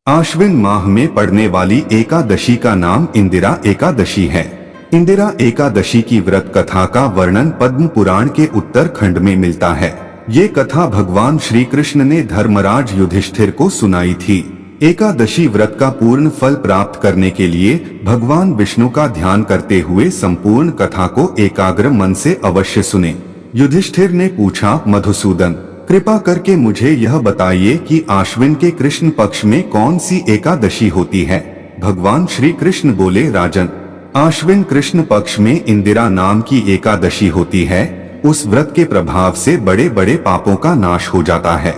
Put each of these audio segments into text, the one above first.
आश्विन माह में पड़ने वाली एकादशी का नाम इंदिरा एकादशी है। इंदिरा एकादशी की व्रत कथा का वर्णन पद्म पुराण के उत्तर खंड में मिलता है। ये कथा भगवान श्री कृष्ण ने धर्मराज युधिष्ठिर को सुनाई थी। एकादशी व्रत का पूर्ण फल प्राप्त करने के लिए भगवान विष्णु का ध्यान करते हुए संपूर्ण कथा को एकाग्र मन से अवश्य सुने। युधिष्ठिर ने पूछा, मधुसूदन, कृपा करके मुझे यह बताइए कि आश्विन के कृष्ण पक्ष में कौन सी एकादशी होती है। भगवान श्री कृष्ण बोले, राजन, आश्विन कृष्ण पक्ष में इंदिरा नाम की एकादशी होती है। उस व्रत के प्रभाव से बड़े बड़े पापों का नाश हो जाता है।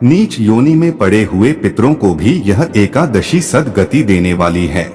नीच योनि में पड़े हुए पितरों को भी यह एकादशी सद्गति देने वाली है।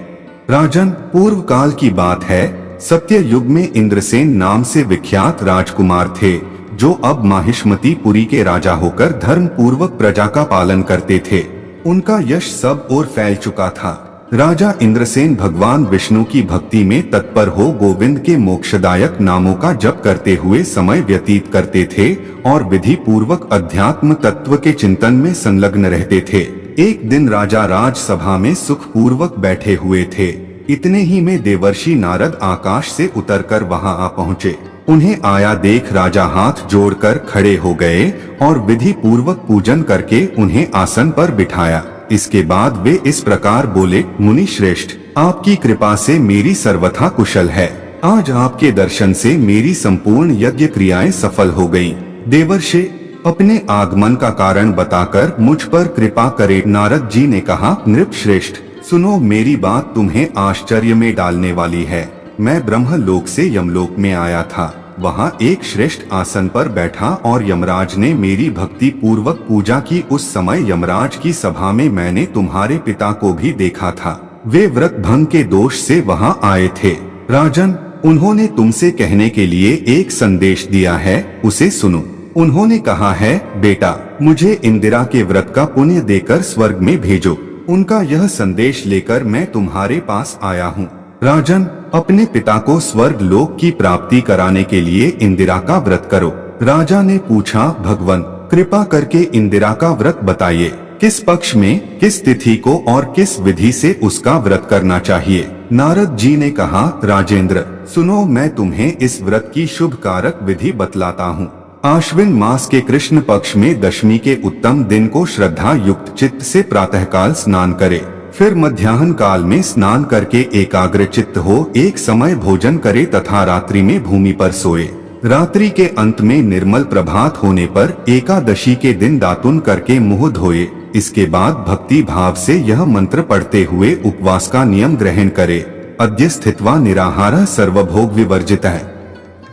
राजन, पूर्व काल की बात है, सत्य युग में इंद्रसेन नाम से विख्यात राजकुमार थे, जो अब माहिष्मतीपुरी के राजा होकर धर्म पूर्वक प्रजा का पालन करते थे। उनका यश सब ओर फैल चुका था। राजा इंद्रसेन भगवान विष्णु की भक्ति में तत्पर हो गोविंद के मोक्षदायक नामों का जप करते हुए समय व्यतीत करते थे और विधि पूर्वक अध्यात्म तत्व के चिंतन में संलग्न रहते थे। एक दिन राजा राजसभा में सुख पूर्वक बैठे हुए थे। इतने ही में देवर्षि नारद आकाश से उतरकर वहां आ पहुँचे। उन्हें आया देख राजा हाथ जोड़कर खड़े हो गए और विधि पूर्वक पूजन करके उन्हें आसन पर बिठाया। इसके बाद वे इस प्रकार बोले, मुनि श्रेष्ठ, आपकी कृपा से मेरी सर्वथा कुशल है। आज आपके दर्शन से मेरी संपूर्ण यज्ञ क्रियाएं सफल हो गयी। देवर्षि, अपने आगमन का कारण बताकर मुझ पर कृपा करे। नारद जी ने कहा, नृप श्रेष्ठ, सुनो, मेरी बात तुम्हें आश्चर्य में डालने वाली है। मैं ब्रह्मलोक से यमलोक में आया था। वहाँ एक श्रेष्ठ आसन पर बैठा और यमराज ने मेरी भक्ति पूर्वक पूजा की। उस समय यमराज की सभा में मैंने तुम्हारे पिता को भी देखा था। वे व्रत भंग के दोष से वहाँ आए थे। राजन, उन्होंने तुमसे कहने के लिए एक संदेश दिया है, उसे सुनो। उन्होंने कहा है, बेटा, मुझे इंदिरा के व्रत का पुण्य देकर स्वर्ग में भेजो। उनका यह संदेश लेकर मैं तुम्हारे पास आया हूँ। राजन, अपने पिता को स्वर्ग लोक की प्राप्ति कराने के लिए इंदिरा का व्रत करो। राजा ने पूछा, भगवन, कृपा करके इंदिरा का व्रत बताइए। किस पक्ष में, किस तिथि को और किस विधि से उसका व्रत करना चाहिए। नारद जी ने कहा, राजेंद्र, सुनो, मैं तुम्हें इस व्रत की शुभ कारक विधि बतलाता हूँ। आश्विन मास के कृष्ण पक्ष में दशमी के उत्तम दिन को श्रद्धा युक्त चित्त से प्रातःकाल स्नान करे। फिर मध्याह्न काल में स्नान करके एकाग्र चित्त हो एक समय भोजन करे तथा रात्रि में भूमि पर सोए। रात्रि के अंत में निर्मल प्रभात होने पर एकादशी के दिन दातुन करके मुंह धोए। इसके बाद भक्ति भाव से यह मंत्र पढ़ते हुए उपवास का नियम ग्रहण करे। अद्य स्थित्वा निराहारः सर्वभोग विवर्जितः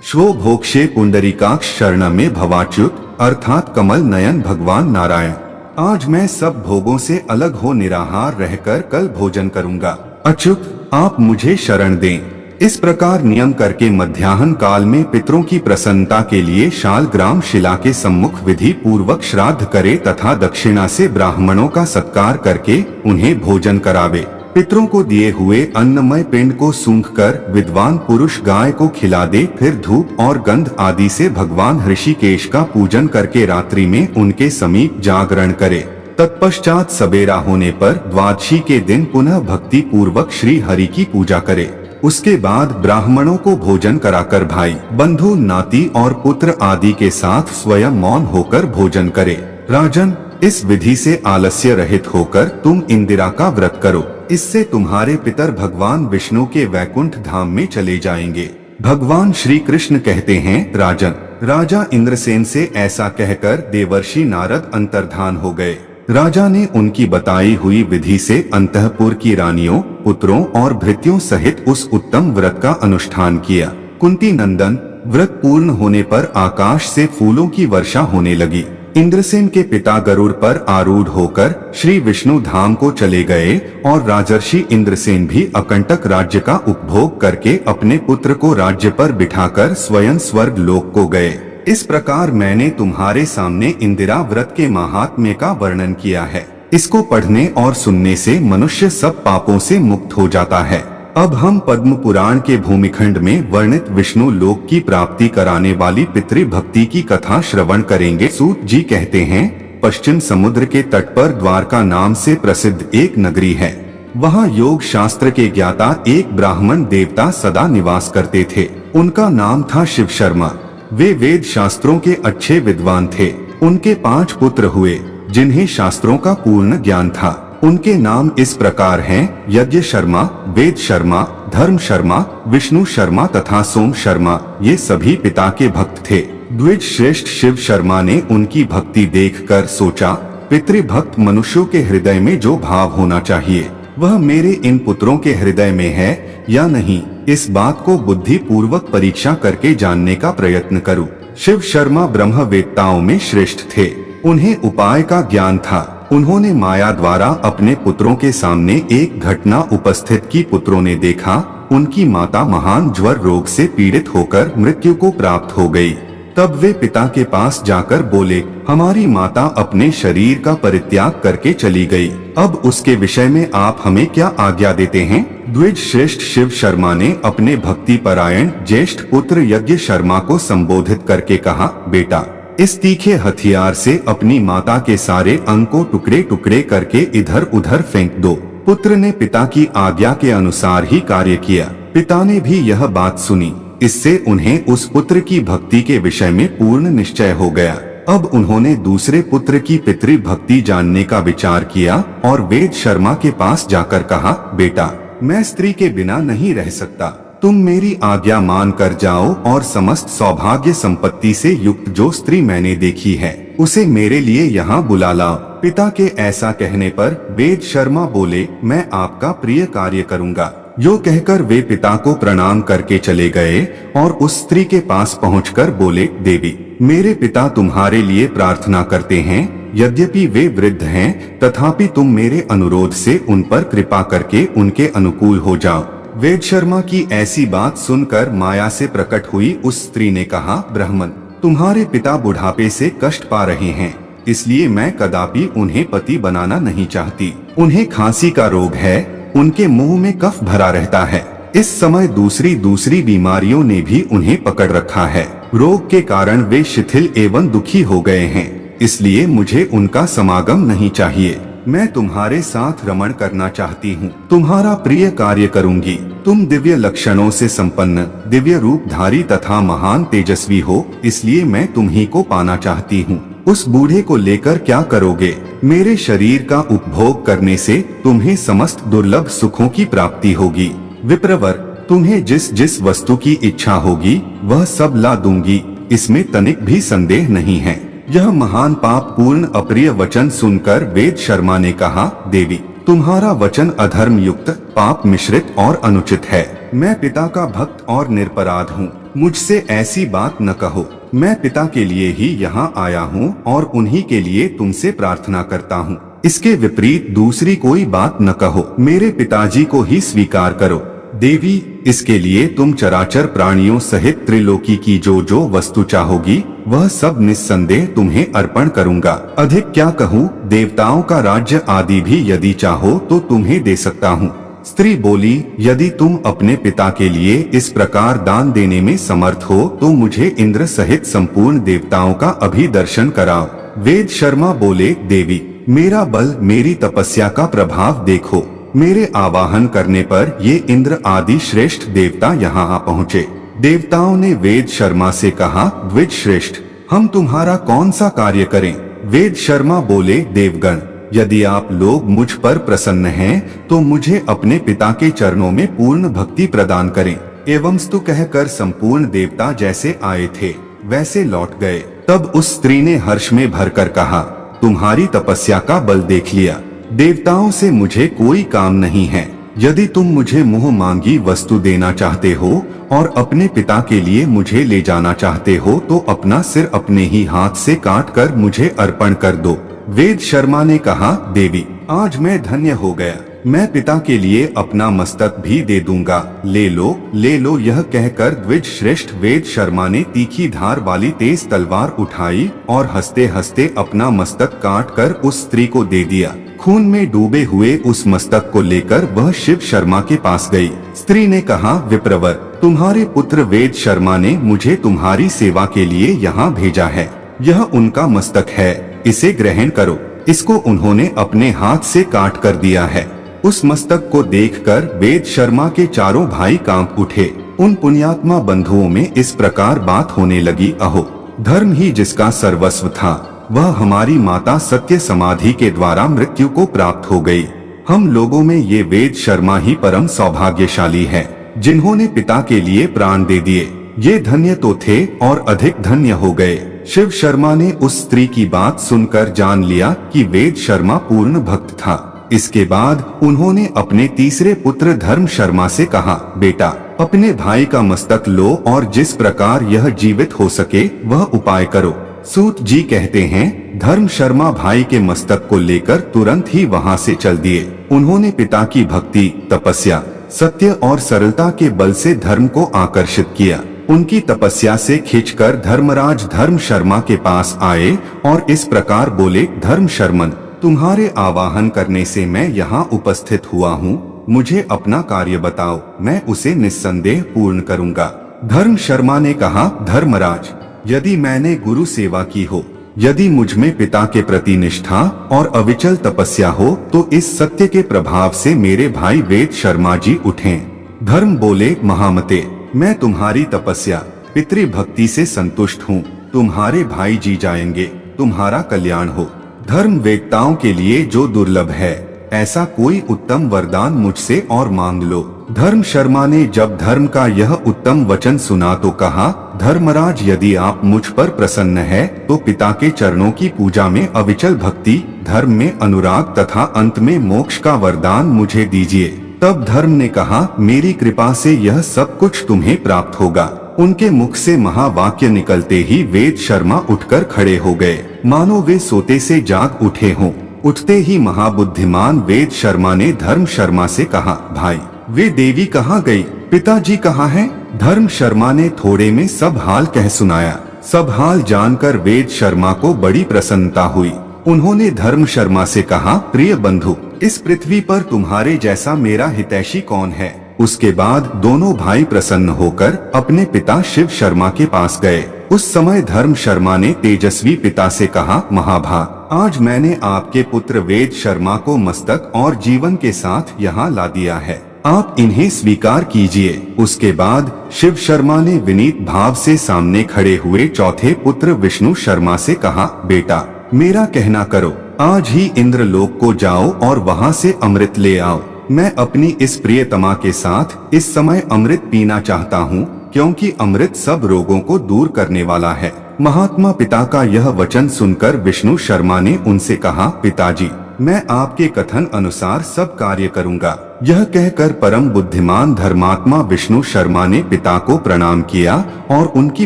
श्वो भोक्षे पुंडरीकाक्ष शरण में भवाच्युत, अर्थात कमल नयन भगवान नारायण। आज मैं सब भोगों से अलग हो निराहार रहकर कल भोजन करूंगा। अच्युत, आप मुझे शरण दें। इस प्रकार नियम करके मध्याह्न काल में पितरों की प्रसन्नता के लिए शालग्राम शिला के सम्मुख विधि पूर्वक श्राद्ध करे तथा दक्षिणा से ब्राह्मणों का सत्कार करके उन्हें भोजन करावे। पितरों को दिए हुए अन्नमय पिंड को सूंघकर विद्वान पुरुष गाय को खिला दे। फिर धूप और गंध आदि से भगवान ऋषिकेश का पूजन करके रात्रि में उनके समीप जागरण करे। तत्पश्चात सबेरा होने पर द्वादशी के दिन पुनः भक्ति पूर्वक श्री हरि की पूजा करे। उसके बाद ब्राह्मणों को भोजन कराकर भाई, बंधु, नाती और पुत्र आदि के साथ स्वयं मौन होकर भोजन करे। राजन, इस विधि से आलस्य रहित होकर तुम इंदिरा का व्रत करो। इससे तुम्हारे पितर भगवान विष्णु के वैकुंठ धाम में चले जाएंगे। भगवान श्री कृष्ण कहते हैं, राजन, राजा इंद्रसेन से ऐसा कहकर देवर्षि नारद अंतर्धान हो गए। राजा ने उनकी बताई हुई विधि से अंतःपुर की रानियों, पुत्रों और भृत्यों सहित उस उत्तम व्रत का अनुष्ठान किया। कुंती नंदन, व्रत पूर्ण होने पर आकाश से फूलों की वर्षा होने लगी। इंद्रसेन के पिता गरुड़ पर आरूढ़ होकर श्री विष्णु धाम को चले गए और राजर्षि इंद्रसेन भी अकंटक राज्य का उपभोग करके अपने पुत्र को राज्य पर बिठाकर स्वयं स्वर्ग लोक को गए। इस प्रकार मैंने तुम्हारे सामने इंदिरा व्रत के महात्म्य का वर्णन किया है। इसको पढ़ने और सुनने से मनुष्य सब पापों से मुक्त हो जाता है। अब हम पद्म पुराण के भूमिखंड में वर्णित विष्णु लोक की प्राप्ति कराने वाली पितृभक्ति की कथा श्रवण करेंगे। सूत जी कहते हैं, पश्चिम समुद्र के तट पर द्वारका नाम से प्रसिद्ध एक नगरी है। वहाँ योग शास्त्र के ज्ञाता एक ब्राह्मण देवता सदा निवास करते थे। उनका नाम था शिव शर्मा। वे वेद शास्त्रों के अच्छे विद्वान थे। उनके 5 पुत्र हुए जिन्हें शास्त्रों का पूर्ण ज्ञान था। उनके नाम इस प्रकार हैं: यज्ञ शर्मा, वेद शर्मा, धर्म शर्मा, विष्णु शर्मा तथा सोम शर्मा। ये सभी पिता के भक्त थे। द्विज श्रेष्ठ शिव शर्मा ने उनकी भक्ति देखकर सोचा, पितृभक्त मनुष्यों के हृदय में जो भाव होना चाहिए वह मेरे इन पुत्रों के हृदय में है या नहीं, इस बात को बुद्धि पूर्वक परीक्षा करके जानने का प्रयत्न करूं। शिव शर्मा ब्रह्मवेत्ताओं में श्रेष्ठ थे। उन्हें उपाय का ज्ञान था। उन्होंने माया द्वारा अपने पुत्रों के सामने एक घटना उपस्थित की। पुत्रों ने देखा उनकी माता महान ज्वर रोग से पीड़ित होकर मृत्यु को प्राप्त हो गई। तब वे पिता के पास जाकर बोले, हमारी माता अपने शरीर का परित्याग करके चली गई। अब उसके विषय में आप हमें क्या आज्ञा देते हैं? द्विज श्रेष्ठ शिव शर्मा ने अपने भक्ति परायण ज्येष्ठ पुत्र यज्ञ शर्मा को संबोधित करके कहा, बेटा, इस तीखे हथियार से अपनी माता के सारे अंग को टुकड़े टुकड़े करके इधर उधर फेंक दो। पुत्र ने पिता की आज्ञा के अनुसार ही कार्य किया। पिता ने भी यह बात सुनी। इससे उन्हें उस पुत्र की भक्ति के विषय में पूर्ण निश्चय हो गया। अब उन्होंने दूसरे पुत्र की पितृ भक्ति जानने का विचार किया और वेद शर्मा के पास जाकर कहा, बेटा, मैं स्त्री के बिना नहीं रह सकता। तुम मेरी आज्ञा मान कर जाओ और समस्त सौभाग्य संपत्ति से युक्त जो स्त्री मैंने देखी है उसे मेरे लिए यहाँ बुला लाओ। पिता के ऐसा कहने पर वेद शर्मा बोले, मैं आपका प्रिय कार्य करूँगा। यो कहकर वे पिता को प्रणाम करके चले गए और उस स्त्री के पास पहुंचकर बोले, देवी, मेरे पिता तुम्हारे लिए प्रार्थना करते हैं। यद्यपि वे वृद्ध हैं तथापि तुम मेरे अनुरोध से उन पर कृपा करके उनके अनुकूल हो जाओ। वेद शर्मा की ऐसी बात सुनकर माया से प्रकट हुई उस स्त्री ने कहा, ब्राह्मण, तुम्हारे पिता बुढ़ापे से कष्ट पा रहे हैं, इसलिए मैं कदापि उन्हें पति बनाना नहीं चाहती। उन्हें खांसी का रोग है, उनके मुंह में कफ भरा रहता है। इस समय दूसरी बीमारियों ने भी उन्हें पकड़ रखा है। रोग के कारण वे शिथिल एवं दुखी हो गए हैं, इसलिए मुझे उनका समागम नहीं चाहिए। मैं तुम्हारे साथ रमण करना चाहती हूँ, तुम्हारा प्रिय कार्य करूँगी। तुम दिव्य लक्षणों से संपन्न, दिव्य रूपधारी तथा महान तेजस्वी हो, इसलिए मैं तुम्ही को पाना चाहती हूँ। उस बूढ़े को लेकर क्या करोगे? मेरे शरीर का उपभोग करने से तुम्हें समस्त दुर्लभ सुखों की प्राप्ति होगी। विप्रवर, तुम्हें जिस जिस वस्तु की इच्छा होगी वह सब ला दूंगी, इसमें तनिक भी संदेह नहीं है। यह महान पाप पूर्ण अप्रिय वचन सुनकर वेद शर्मा ने कहा, देवी, तुम्हारा वचन अधर्म युक्त, पाप मिश्रित और अनुचित है। मैं पिता का भक्त और निरपराध हूँ, मुझसे ऐसी बात न कहो। मैं पिता के लिए ही यहाँ आया हूँ और उन्हीं के लिए तुमसे प्रार्थना करता हूँ। इसके विपरीत दूसरी कोई बात न कहो। मेरे पिताजी को ही स्वीकार करो। देवी, इसके लिए तुम चराचर प्राणियों सहित त्रिलोकी की जो जो वस्तु चाहोगी वह सब निस्संदेह तुम्हें अर्पण करूँगा। अधिक क्या कहूँ, देवताओं का राज्य आदि भी यदि चाहो तो तुम्हें दे सकता हूँ। स्त्री बोली, यदि तुम अपने पिता के लिए इस प्रकार दान देने में समर्थ हो तो मुझे इंद्र सहित संपूर्ण देवताओं का अभी दर्शन कराओ। वेद शर्मा बोले, देवी, मेरा बल, मेरी तपस्या का प्रभाव देखो। मेरे आवाहन करने पर ये इंद्र आदि श्रेष्ठ देवता यहाँ आ पहुँचे। देवताओं ने वेद शर्मा से कहा, द्विज श्रेष्ठ, हम तुम्हारा कौन सा कार्य करें? वेद शर्मा बोले, देवगण, यदि आप लोग मुझ पर प्रसन्न हैं तो मुझे अपने पिता के चरणों में पूर्ण भक्ति प्रदान करें। एवं स्तु कहकर संपूर्ण देवता जैसे आए थे वैसे लौट गए। तब उस स्त्री ने हर्ष में भरकर कहा, तुम्हारी तपस्या का बल देख लिया। देवताओं से मुझे कोई काम नहीं है। यदि तुम मुझे मुंह मांगी वस्तु देना चाहते हो और अपने पिता के लिए मुझे ले जाना चाहते हो तो अपना सिर अपने ही हाथ से काट कर मुझे अर्पण कर दो। वेद शर्मा ने कहा, देवी, आज मैं धन्य हो गया। मैं पिता के लिए अपना मस्तक भी दे दूंगा। ले लो, ले लो। यह कहकर द्विज श्रेष्ठ वेद शर्मा ने तीखी धार वाली तेज तलवार उठाई और हंसते हंसते अपना मस्तक काट कर उस स्त्री को दे दिया। खून में डूबे हुए उस मस्तक को लेकर वह शिव शर्मा के पास गई। स्त्री ने कहा, विप्रवर, तुम्हारे पुत्र वेद शर्मा ने मुझे तुम्हारी सेवा के लिए यहाँ भेजा है। यह उनका मस्तक है। इसे ग्रहण करो। इसको उन्होंने अपने हाथ से काट कर दिया है। उस मस्तक को देखकर वेद शर्मा के चारों भाई कांप उठे। उन पुण्यात्मा बंधुओं में इस प्रकार बात होने लगी, अहो, धर्म ही जिसका सर्वस्व था, वह हमारी माता सत्य समाधि के द्वारा मृत्यु को प्राप्त हो गई। हम लोगों में ये वेद शर्मा ही परम सौभाग्यशाली है, जिन्होंने पिता के लिए प्राण दे दिए। ये धन्य तो थे और अधिक धन्य हो गए। शिव शर्मा ने उस स्त्री की बात सुनकर जान लिया कि वेद शर्मा पूर्ण भक्त था। इसके बाद उन्होंने अपने तीसरे पुत्र धर्म शर्मा से कहा, बेटा, अपने भाई का मस्तक लो और जिस प्रकार यह जीवित हो सके वह उपाय करो। सूत जी कहते हैं, धर्म शर्मा भाई के मस्तक को लेकर तुरंत ही वहां से चल दिए। उन्होंने पिता की भक्ति, तपस्या, सत्य और सरलता के बल से धर्म को आकर्षित किया। उनकी तपस्या से खींचकर धर्मराज धर्म शर्मा के पास आए और इस प्रकार बोले, धर्म शर्मन, तुम्हारे आवाहन करने से मैं यहाँ उपस्थित हुआ हूँ। मुझे अपना कार्य बताओ, मैं उसे निस्संदेह पूर्ण करूँगा। धर्म शर्मा ने कहा, धर्मराज, यदि मैंने गुरु सेवा की हो, यदि मुझ में पिता के प्रति निष्ठा और अविचल तपस्या हो, तो इस सत्य के प्रभाव से मेरे भाई वेद शर्मा जी उठें। धर्म बोले, महामते, मैं तुम्हारी तपस्या, पितृभक्ति से संतुष्ट हूँ। तुम्हारे भाई जी जाएंगे, तुम्हारा कल्याण हो। धर्म वेदताओं के लिए जो दुर्लभ है, ऐसा कोई उत्तम वरदान मुझसे और मांग लो। धर्म शर्मा ने जब धर्म का यह उत्तम वचन सुना तो कहा, धर्मराज, यदि आप मुझ पर प्रसन्न है तो पिता के चरणों की पूजा में अविचल भक्ति, धर्म में अनुराग तथा अंत में मोक्ष का वरदान मुझे दीजिए। तब धर्म ने कहा, मेरी कृपा से यह सब कुछ तुम्हें प्राप्त होगा। उनके मुख से महावाक्य निकलते ही वेद शर्मा उठकर खड़े हो गए, मानो वे सोते से जाग उठे हों। उठते ही महाबुद्धिमान वेद शर्मा ने धर्म शर्मा से कहा, भाई, वे देवी कहाँ गई? पिताजी कहाँ हैं? धर्म शर्मा ने थोड़े में सब हाल कह सुनाया। सब हाल जानकर वेद शर्मा को बड़ी प्रसन्नता हुई। उन्होंने धर्म शर्मा से कहा, प्रिय बंधु, इस पृथ्वी पर तुम्हारे जैसा मेरा हितैषी कौन है? उसके बाद दोनों भाई प्रसन्न होकर अपने पिता शिव शर्मा के पास गए। उस समय धर्म शर्मा ने तेजस्वी पिता से कहा, महाभाग, आज मैंने आपके पुत्र वेद शर्मा को मस्तक और जीवन के साथ यहाँ ला दिया है, आप इन्हें स्वीकार कीजिए। उसके बाद शिव शर्मा ने विनीत भाव से सामने खड़े हुए चौथे पुत्र विष्णु शर्मा से कहा, बेटा, मेरा कहना करो, आज ही इंद्रलोक को जाओ और वहाँ से अमृत ले आओ। मैं अपनी इस प्रियतमा के साथ इस समय अमृत पीना चाहता हूँ, क्योंकि अमृत सब रोगों को दूर करने वाला है। महात्मा पिता का यह वचन सुनकर विष्णु शर्मा ने उनसे कहा, पिताजी, मैं आपके कथन अनुसार सब कार्य करूँगा। यह कहकर परम बुद्धिमान धर्मात्मा विष्णु शर्मा ने पिता को प्रणाम किया और उनकी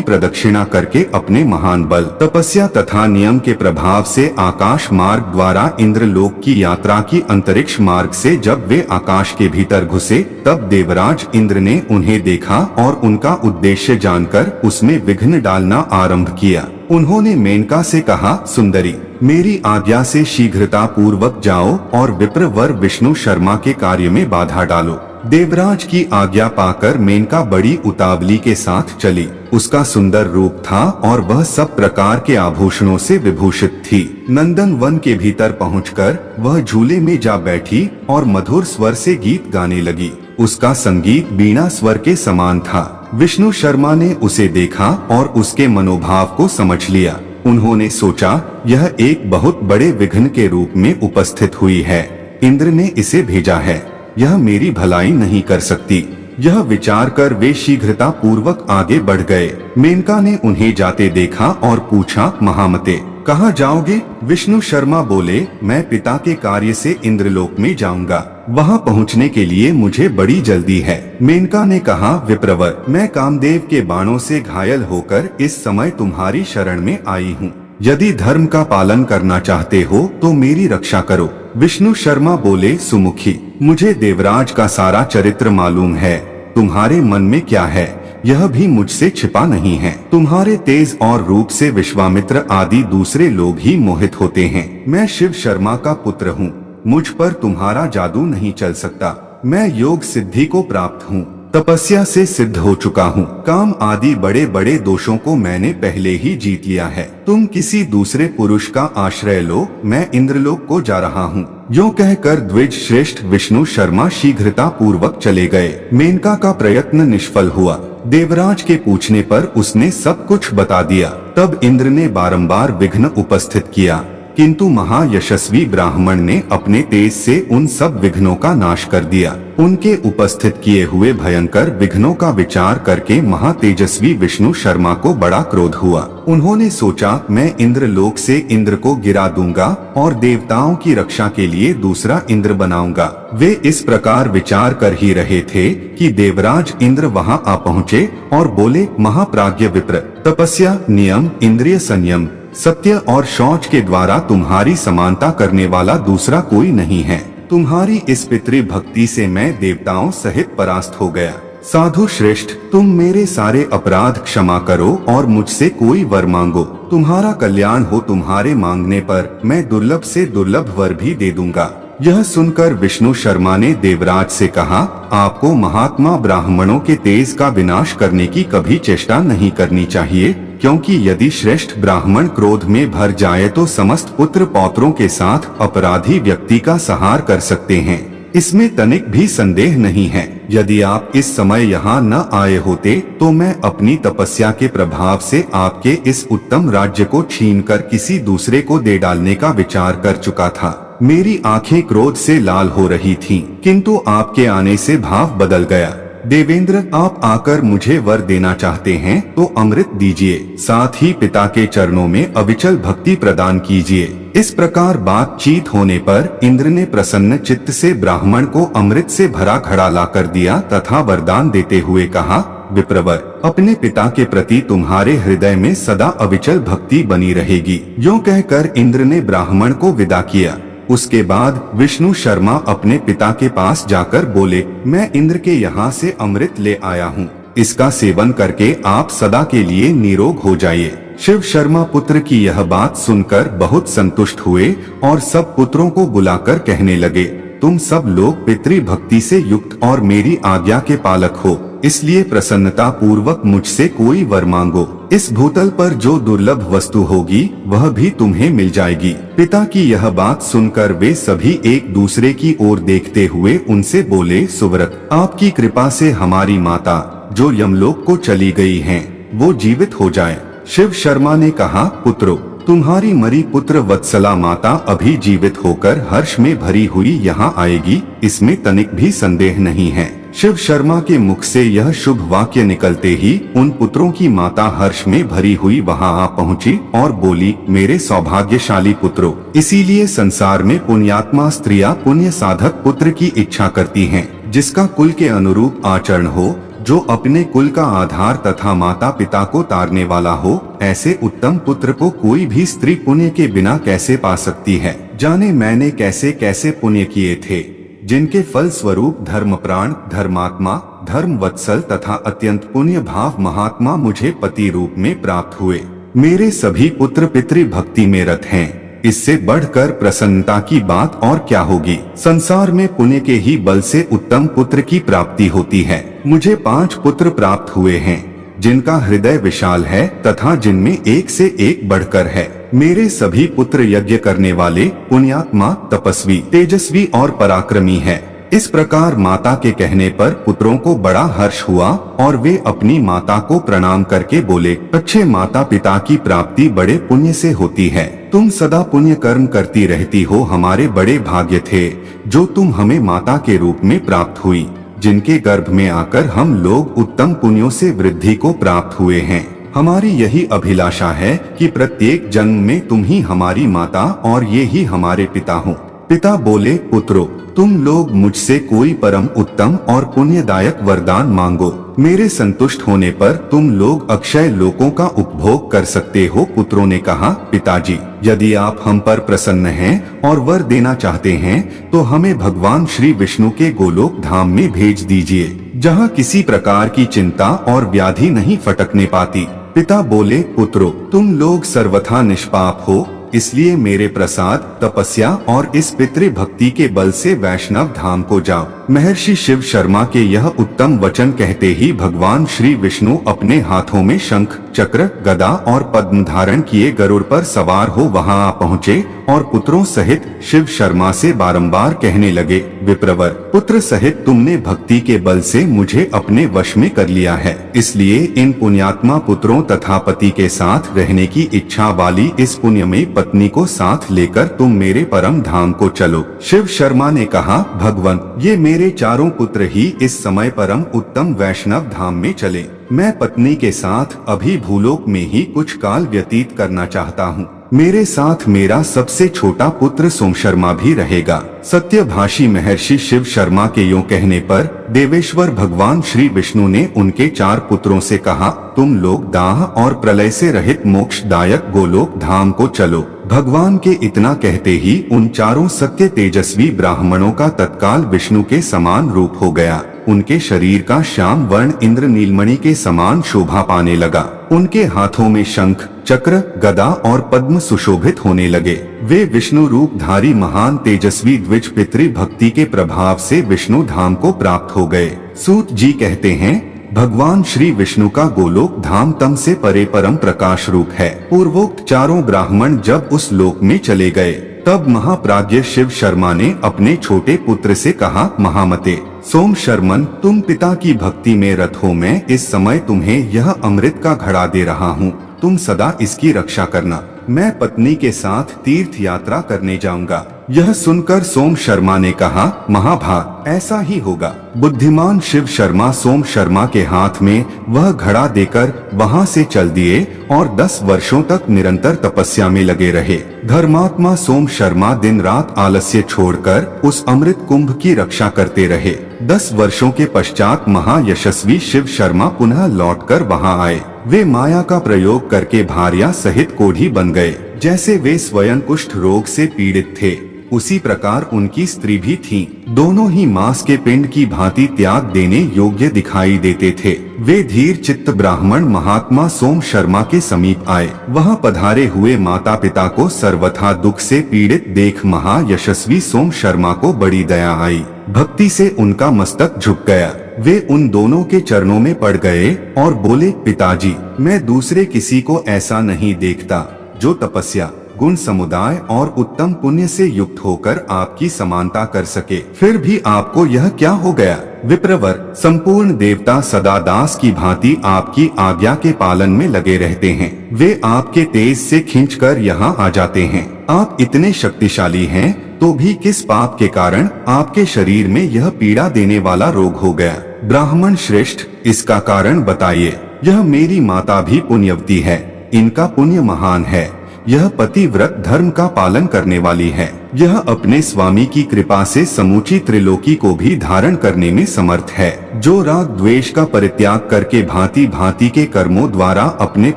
प्रदक्षिणा करके अपने महान बल, तपस्या तथा नियम के प्रभाव से आकाश मार्ग द्वारा इंद्रलोक की यात्रा की। अंतरिक्ष मार्ग से जब वे आकाश के भीतर घुसे, तब देवराज इंद्र ने उन्हें देखा और उनका उद्देश्य जानकर उसमें विघ्न डालना आरंभ किया। उन्होंने मेनका से कहा, सुंदरी, मेरी आज्ञा से शीघ्रता पूर्वक जाओ और विप्रवर विष्णु शर्मा के कार्य में बाधा डालो। देवराज की आज्ञा पाकर मेनका बड़ी उतावली के साथ चली। उसका सुंदर रूप था और वह सब प्रकार के आभूषणों से विभूषित थी। नंदन वन के भीतर पहुंचकर वह झूले में जा बैठी और मधुर स्वर से गीत गाने लगी। उसका संगीत बीणा स्वर के समान था। विष्णु शर्मा ने उसे देखा और उसके मनोभाव को समझ लिया। उन्होंने सोचा, यह एक बहुत बड़े विघ्न के रूप में उपस्थित हुई है। इंद्र ने इसे भेजा है, यह मेरी भलाई नहीं कर सकती। यह विचार कर वे शीघ्रता पूर्वक आगे बढ़ गए। मेनका ने उन्हें जाते देखा और पूछा, महामते, कहाँ जाओगे? विष्णु शर्मा बोले, मैं पिता के कार्य से इंद्रलोक में जाऊंगा। वहाँ पहुँचने के लिए मुझे बड़ी जल्दी है। मेनका ने कहा, विप्रवर, मैं कामदेव के बाणों से घायल होकर इस समय तुम्हारी शरण में आई हूँ। यदि धर्म का पालन करना चाहते हो तो मेरी रक्षा करो। विष्णु शर्मा बोले, सुमुखी, मुझे देवराज का सारा चरित्र मालूम है। तुम्हारे मन में क्या है यह भी मुझसे छिपा नहीं है। तुम्हारे तेज और रूप से विश्वामित्र आदि दूसरे लोग ही मोहित होते हैं। मैं शिव शर्मा का पुत्र हूँ, मुझ पर तुम्हारा जादू नहीं चल सकता। मैं योग सिद्धि को प्राप्त हूँ। तपस्या से सिद्ध हो चुका हूँ। काम आदि बड़े बड़े दोषों को मैंने पहले ही जीत लिया है। तुम किसी दूसरे पुरुष का आश्रय लो, मैं इंद्रलोक को जा रहा हूँ। यूँ कहकर द्विज श्रेष्ठ विष्णु शर्मा शीघ्रता पूर्वक चले गए। मेनका का प्रयत्न निष्फल हुआ। देवराज के पूछने पर उसने सब कुछ बता दिया। तब इंद्र ने बारंबार विघ्न उपस्थित किया, किंतु महायशस्वी ब्राह्मण ने अपने तेज से उन सब विघ्नों का नाश कर दिया। उनके उपस्थित किए हुए भयंकर विघ्नों का विचार करके महातेजस्वी विष्णु शर्मा को बड़ा क्रोध हुआ। उन्होंने सोचा, मैं इंद्रलोक से इंद्र को गिरा दूंगा और देवताओं की रक्षा के लिए दूसरा इंद्र बनाऊंगा। वे इस प्रकार विचार कर ही रहे थे कि देवराज इंद्र वहां आ पहुँचे और बोले, महाप्राज्ञ विप्र, तपस्या, नियम, इंद्रिय संयम, सत्य और शौच के द्वारा तुम्हारी समानता करने वाला दूसरा कोई नहीं है। तुम्हारी इस पितृ भक्ति से मैं देवताओं सहित परास्त हो गया। साधु श्रेष्ठ, तुम मेरे सारे अपराध क्षमा करो और मुझसे कोई वर मांगो। तुम्हारा कल्याण हो। तुम्हारे मांगने पर मैं दुर्लभ से दुर्लभ वर भी दे दूंगा। यह सुनकर विष्णु शर्मा ने देवराज से कहा, आपको महात्मा ब्राह्मणों के तेज का विनाश करने की कभी चेष्टा नहीं करनी चाहिए, क्योंकि यदि श्रेष्ठ ब्राह्मण क्रोध में भर जाए तो समस्त पुत्र पौत्रों के साथ अपराधी व्यक्ति का संहार कर सकते हैं। इसमें तनिक भी संदेह नहीं है। यदि आप इस समय यहाँ न आए होते तो मैं अपनी तपस्या के प्रभाव से आपके इस उत्तम राज्य को छीनकर किसी दूसरे को दे डालने का विचार कर चुका था। मेरी आंखें क्रोध से लाल हो रही थीं, किंतु आपके आने से भाव बदल गया। देवेंद्र, आप आकर मुझे वर देना चाहते हैं तो अमृत दीजिए, साथ ही पिता के चरणों में अविचल भक्ति प्रदान कीजिए। इस प्रकार बातचीत होने पर इंद्र ने प्रसन्न चित्त से ब्राह्मण को अमृत से भरा घड़ा लाकर दिया तथा वरदान देते हुए कहा, विप्रवर, अपने पिता के प्रति तुम्हारे हृदय में सदा अविचल भक्ति बनी रहेगी। यूँ कहकर इंद्र ने ब्राह्मण को विदा किया। उसके बाद विष्णु शर्मा अपने पिता के पास जाकर बोले, मैं इंद्र के यहाँ से अमृत ले आया हूँ। इसका सेवन करके आप सदा के लिए निरोग हो जाइए। शिव शर्मा पुत्र की यह बात सुनकर बहुत संतुष्ट हुए और सब पुत्रों को बुलाकर कहने लगे, तुम सब लोग पितृ भक्ति से युक्त और मेरी आज्ञा के पालक हो, इसलिए प्रसन्नता पूर्वक मुझसे कोई वर मांगो। इस भूतल पर जो दुर्लभ वस्तु होगी वह भी तुम्हें मिल जाएगी। पिता की यह बात सुनकर वे सभी एक दूसरे की ओर देखते हुए उनसे बोले, सुव्रत, आपकी कृपा से हमारी माता जो यमलोक को चली गई हैं, वो जीवित हो जाए। शिव शर्मा ने कहा, पुत्रो, तुम्हारी मरी पुत्र वत्सला माता अभी जीवित होकर हर्ष में भरी हुई यहाँ आएगी, इसमें तनिक भी संदेह नहीं है। शिव शर्मा के मुख से यह शुभ वाक्य निकलते ही उन पुत्रों की माता हर्ष में भरी हुई वहां आ पहुंची और बोली, मेरे सौभाग्यशाली पुत्रों, इसीलिए संसार में पुण्यात्मा स्त्रियां पुण्य साधक पुत्र की इच्छा करती हैं, जिसका कुल के अनुरूप आचरण हो, जो अपने कुल का आधार तथा माता पिता को तारने वाला हो। ऐसे उत्तम पुत्र को कोई भी स्त्री पुण्य के बिना कैसे पा सकती है। जाने मैंने कैसे कैसे पुण्य किए थे, जिनके फल स्वरूप धर्मप्राण, धर्मात्मा, धर्म वत्सल तथा अत्यंत पुण्य भाव महात्मा मुझे पति रूप में प्राप्त हुए। मेरे सभी पुत्र पितृ भक्ति में रत हैं। इससे बढ़कर प्रसन्नता की बात और क्या होगी। संसार में पुण्य के ही बल से उत्तम पुत्र की प्राप्ति होती है। मुझे 5 पुत्र प्राप्त हुए हैं, जिनका हृदय विशाल है तथा जिनमें एक से एक बढ़कर है। मेरे सभी पुत्र यज्ञ करने वाले, पुण्यात्मा, तपस्वी, तेजस्वी और पराक्रमी है। इस प्रकार माता के कहने पर पुत्रों को बड़ा हर्ष हुआ और वे अपनी माता को प्रणाम करके बोले, अच्छे माता पिता की प्राप्ति बड़े पुण्य से होती है। तुम सदा पुण्य कर्म करती रहती हो। हमारे बड़े भाग्य थे जो तुम हमें माता के रूप में प्राप्त हुई, जिनके गर्भ में आकर हम लोग उत्तम पुण्यों से वृद्धि को प्राप्त हुए हैं। हमारी यही अभिलाषा है कि प्रत्येक जन्म में तुम ही हमारी माता और ये ही हमारे पिता हो। पिता बोले, पुत्रों, तुम लोग मुझसे कोई परम उत्तम और पुण्यदायक वरदान मांगो। मेरे संतुष्ट होने पर तुम लोग अक्षय लोकों का उपभोग कर सकते हो। पुत्रों ने कहा, पिताजी, यदि आप हम पर प्रसन्न हैं और वर देना चाहते हैं तो हमें भगवान श्री विष्णु के गोलोक धाम में भेज दीजिए, जहाँ किसी प्रकार की चिंता और व्याधि नहीं फटकने पाती। पिता बोले, पुत्रों, तुम लोग सर्वथा निष्पाप हो, इसलिए मेरे प्रसाद, तपस्या और इस पितृ भक्ति के बल से वैष्णव धाम को जाओ। महर्षि शिव शर्मा के यह उत्तम वचन कहते ही भगवान श्री विष्णु अपने हाथों में शंख, चक्र, गदा और पद्म धारण किए गरुड़ पर सवार हो वहां आ पहुँचे और पुत्रों सहित शिव शर्मा से बारंबार कहने लगे, विप्रवर, पुत्र सहित तुमने भक्ति के बल से मुझे अपने वश में कर लिया है, इसलिए इन पुण्यात्मा पुत्रों तथा पति के साथ रहने की इच्छा वाली इस पुण्यमयी पत्नी को साथ लेकर तुम मेरे परम धाम को चलो। शिव शर्मा ने कहा, भगवान, ये मेरे चारों पुत्र ही इस समय परम उत्तम वैष्णव धाम में चले। मैं पत्नी के साथ अभी भूलोक में ही कुछ काल व्यतीत करना चाहता हूँ। मेरे साथ मेरा सबसे छोटा पुत्र सोम शर्मा भी रहेगा। सत्यभाषी महर्षि शिव शर्मा के यूं कहने पर देवेश्वर भगवान श्री विष्णु ने उनके 4 पुत्रों से कहा, तुम लोग दाह और प्रलय से रहित मोक्षदायक गोलोक धाम को चलो। भगवान के इतना कहते ही उन चारों सत्य तेजस्वी ब्राह्मणों का तत्काल विष्णु के समान रूप हो गया। उनके शरीर का श्याम वर्ण इंद्र नीलमणि के समान शोभा पाने लगा। उनके हाथों में शंख, चक्र, गदा और पद्म सुशोभित होने लगे। वे विष्णु रूपधारी महान तेजस्वी द्विज पितृ भक्ति के प्रभाव से विष्णु धाम को प्राप्त हो गए। सूत जी कहते हैं, भगवान श्री विष्णु का गोलोक धाम तम से परे परम प्रकाश रूप है। पूर्वोक्त चारों ब्राह्मण जब उस लोक में चले गए तब महाप्राज्य शिव शर्मा ने अपने छोटे पुत्र से कहा, महामते सोम शर्मन, तुम पिता की भक्ति में रत हो। मैं इस समय तुम्हें यह अमृत का घड़ा दे रहा हूँ, तुम सदा इसकी रक्षा करना। मैं पत्नी के साथ तीर्थ यात्रा करने जाऊंगा। यह सुनकर सोम शर्मा ने कहा, महाभाग, ऐसा ही होगा। बुद्धिमान शिव शर्मा सोम शर्मा के हाथ में वह घड़ा देकर वहां से चल दिए और 10 वर्षों तक निरंतर तपस्या में लगे रहे। धर्मात्मा सोम शर्मा दिन रात आलस्य छोड़कर उस अमृत कुंभ की रक्षा करते रहे। 10 वर्षों के पश्चात महायशस्वी शिव शर्मा पुनः लौटकर वहां आए। वे माया का प्रयोग करके भार्या सहित कोढ़ी बन गए। जैसे वे स्वयं कुष्ठ रोग से पीड़ित थे, उसी प्रकार उनकी स्त्री भी थी। दोनों ही मांस के पिंड की भांति त्याग देने योग्य दिखाई देते थे। वे धीर चित्त ब्राह्मण महात्मा सोम शर्मा के समीप आए। वहां पधारे हुए माता पिता को सर्वथा दुख से पीड़ित देख महायशस्वी सोम शर्मा को बड़ी दया आई। भक्ति से उनका मस्तक झुक गया। वे उन दोनों के चरणों में पड़ गए और बोले, पिताजी, मैं दूसरे किसी को ऐसा नहीं देखता जो तपस्या, गुण समुदाय और उत्तम पुण्य से युक्त होकर आपकी समानता कर सके। फिर भी आपको यह क्या हो गया? विप्रवर, संपूर्ण देवता सदा दास की भांति आपकी आज्ञा के पालन में लगे रहते हैं। वे आपके तेज से खींचकर यहाँ आ जाते हैं। आप इतने शक्तिशाली हैं तो भी किस पाप के कारण आपके शरीर में यह पीड़ा देने वाला रोग हो गया? ब्राह्मण श्रेष्ठ, इसका कारण बताइए। यह मेरी माता भी पुण्यवती है, इनका पुण्य महान है। यह पतिव्रत धर्म का पालन करने वाली है। यह अपने स्वामी की कृपा से समूची त्रिलोकी को भी धारण करने में समर्थ है। जो राग द्वेष का परित्याग करके भांति भांति के कर्मों द्वारा अपने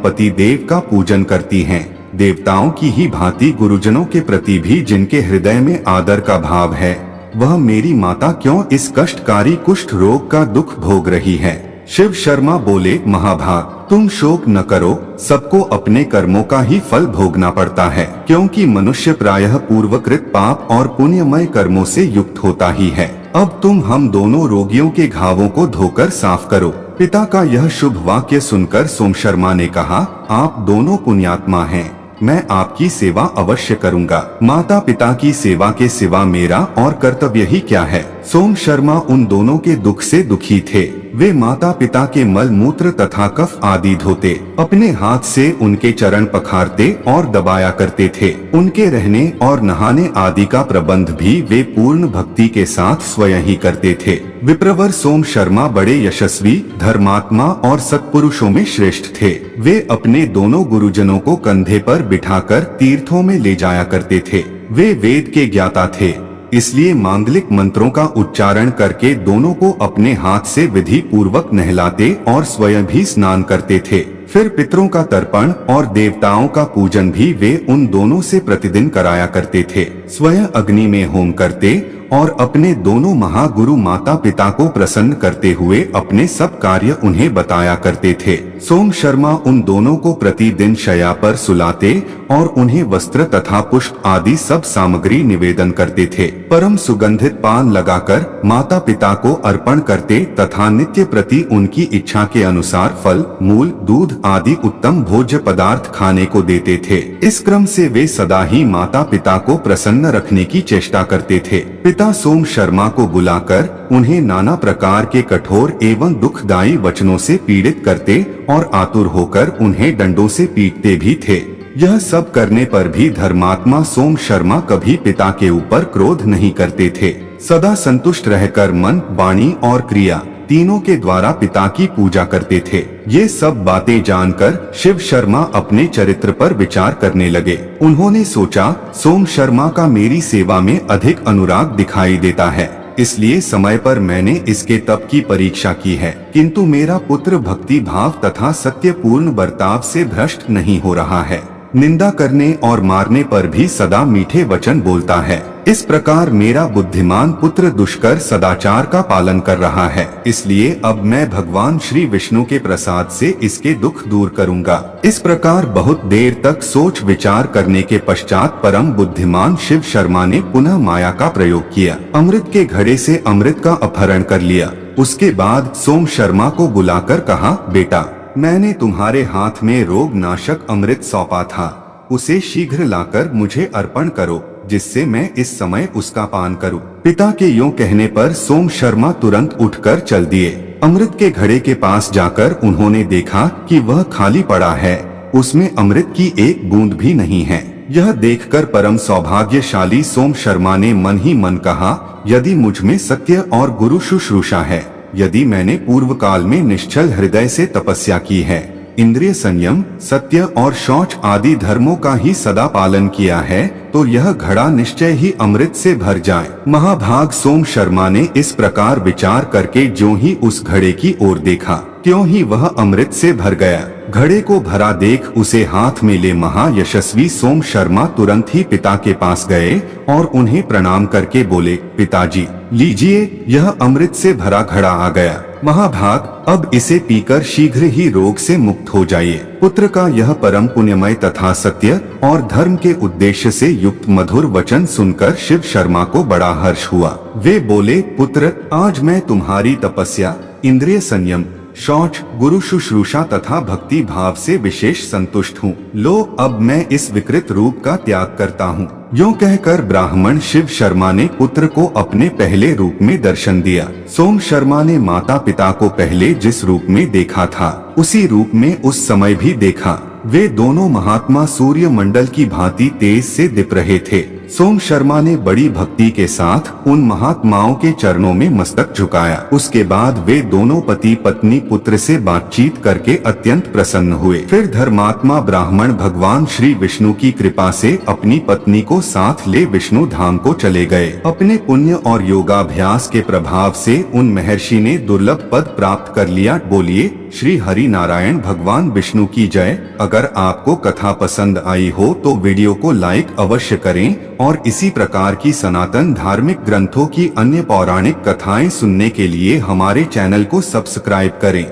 पति देव का पूजन करती हैं। देवताओं की ही भांति गुरुजनों के प्रति भी जिनके हृदय में आदर का भाव है, वह मेरी माता क्यों इस कष्टकारी कुष्ठ रोग का दुख भोग रही है? शिव शर्मा बोले, महाभाग, तुम शोक न करो। सबको अपने कर्मों का ही फल भोगना पड़ता है, क्योंकि मनुष्य प्रायः पूर्वकृत पाप और पुण्यमय कर्मों से युक्त होता ही है। अब तुम हम दोनों रोगियों के घावों को धोकर साफ करो। पिता का यह शुभ वाक्य सुनकर सोम शर्मा ने कहा, आप दोनों पुण्यात्मा हैं, मैं आपकी सेवा अवश्य करूंगा। माता पिता की सेवा के सिवा मेरा और कर्तव्य ही क्या है? सोम शर्मा उन दोनों के दुख से दुखी थे। वे माता पिता के मल मूत्र तथा कफ आदि धोते, अपने हाथ से उनके चरण पखारते और दबाया करते थे। उनके रहने और नहाने आदि का प्रबंध भी वे पूर्ण भक्ति के साथ स्वयं ही करते थे। विप्रवर सोम शर्मा बड़े यशस्वी, धर्मात्मा और सत्पुरुषों में श्रेष्ठ थे। वे अपने दोनों गुरुजनों को कंधे पर बिठाकर तीर्थों में ले जाया करते थे। वे वेद के ज्ञाता थे, इसलिए मांगलिक मंत्रों का उच्चारण करके दोनों को अपने हाथ से विधि पूर्वक नहलाते और स्वयं भी स्नान करते थे। फिर पितरों का तर्पण और देवताओं का पूजन भी वे उन दोनों से प्रतिदिन कराया करते थे। स्वयं अग्नि में होम करते और अपने दोनों महागुरु माता पिता को प्रसन्न करते हुए अपने सब कार्य उन्हें बताया करते थे। सोम शर्मा उन दोनों को प्रतिदिन शैया पर सुलाते और उन्हें वस्त्र तथा पुष्प आदि सब सामग्री निवेदन करते थे। परम सुगंधित पान लगाकर माता पिता को अर्पण करते तथा नित्य प्रति उनकी इच्छा के अनुसार फल, मूल, दूध आदि उत्तम भोज्य पदार्थ खाने को देते थे। इस क्रम से वे सदा ही माता पिता को प्रसन्न रखने की चेष्टा करते थे। पिता सोम शर्मा को बुलाकर उन्हें नाना प्रकार के कठोर एवं दुखदायी वचनों से पीड़ित करते और आतुर होकर उन्हें डंडों से पीटते भी थे। यह सब करने पर भी धर्मात्मा सोम शर्मा कभी पिता के ऊपर क्रोध नहीं करते थे। सदा संतुष्ट रहकर मन, वाणी और क्रिया तीनों के द्वारा पिता की पूजा करते थे। ये सब बातें जानकर शिव शर्मा अपने चरित्र पर विचार करने लगे। उन्होंने सोचा, सोम शर्मा का मेरी सेवा में अधिक अनुराग दिखाई देता है, इसलिए समय पर मैंने इसके तप की परीक्षा की है, किंतु मेरा पुत्र भक्ति भाव तथा सत्यपूर्ण बर्ताव से भ्रष्ट नहीं हो रहा है। निंदा करने और मारने पर भी सदा मीठे वचन बोलता है। इस प्रकार मेरा बुद्धिमान पुत्र दुष्कर सदाचार का पालन कर रहा है, इसलिए अब मैं भगवान श्री विष्णु के प्रसाद से इसके दुख दूर करूंगा। इस प्रकार बहुत देर तक सोच विचार करने के पश्चात परम बुद्धिमान शिव शर्मा ने पुनः माया का प्रयोग किया। अमृत के घड़े से अमृत का अपहरण कर लिया। उसके बाद सोम शर्मा को बुलाकर कहा, बेटा, मैंने तुम्हारे हाथ में रोग नाशक अमृत सौंपा था, उसे शीघ्र लाकर मुझे अर्पण करो, जिससे मैं इस समय उसका पान करूं। पिता के यूं कहने पर सोम शर्मा तुरंत उठकर चल दिए। अमृत के घड़े के पास जाकर उन्होंने देखा कि वह खाली पड़ा है, उसमें अमृत की एक बूंद भी नहीं है। यह देखकर परम सौभाग्यशाली सोम शर्मा ने मन ही मन कहा, यदि मुझ में सत्य और गुरु शुश्रूषा है, यदि मैंने पूर्व काल में निश्चल हृदय से तपस्या की है, इंद्रिय संयम, सत्य और शौच आदि धर्मों का ही सदा पालन किया है, तो यह घड़ा निश्चय ही अमृत से भर जाए। महाभाग सोम शर्मा ने इस प्रकार विचार करके ज्यों ही उस घड़े की ओर देखा, त्यों ही वह अमृत से भर गया। घड़े को भरा देख उसे हाथ में ले महायशस्वी सोम शर्मा तुरंत ही पिता के पास गए और उन्हें प्रणाम करके बोले, पिताजी, लीजिए, यह अमृत से भरा घड़ा आ गया। महाभाग, अब इसे पीकर शीघ्र ही रोग से मुक्त हो जाइए। पुत्र का यह परम पुण्यमय तथा सत्य और धर्म के उद्देश्य से युक्त मधुर वचन सुनकर शिव शर्मा को बड़ा हर्ष हुआ। वे बोले, पुत्र, आज मैं तुम्हारी तपस्या, इंद्रिय संयम, शौच, गुरु शुश्रूषा तथा भक्ति भाव से विशेष संतुष्ट हूँ। लो, अब मैं इस विकृत रूप का त्याग करता हूँ। यूं कहकर ब्राह्मण शिव शर्मा ने पुत्र को अपने पहले रूप में दर्शन दिया। सोम शर्मा ने माता पिता को पहले जिस रूप में देखा था, उसी रूप में उस समय भी देखा। वे दोनों महात्मा सूर्य मंडल की भांति तेज से दीप रहे थे। सोम शर्मा ने बड़ी भक्ति के साथ उन महात्माओं के चरणों में मस्तक झुकाया। उसके बाद वे दोनों पति पत्नी पुत्र से बातचीत करके अत्यंत प्रसन्न हुए। फिर धर्मात्मा ब्राह्मण भगवान श्री विष्णु की कृपा से अपनी पत्नी को साथ ले विष्णु धाम को चले गए। अपने पुण्य और योगाभ्यास के प्रभाव से उन महर्षि ने दुर्लभ पद प्राप्त कर लिया। बोलिए श्री हरि नारायण भगवान विष्णु की जय। अगर आपको कथा पसंद आई हो तो वीडियो को लाइक अवश्य करें और इसी प्रकार की सनातन धार्मिक ग्रंथों की अन्य पौराणिक कथाएं सुनने के लिए हमारे चैनल को सब्सक्राइब करें।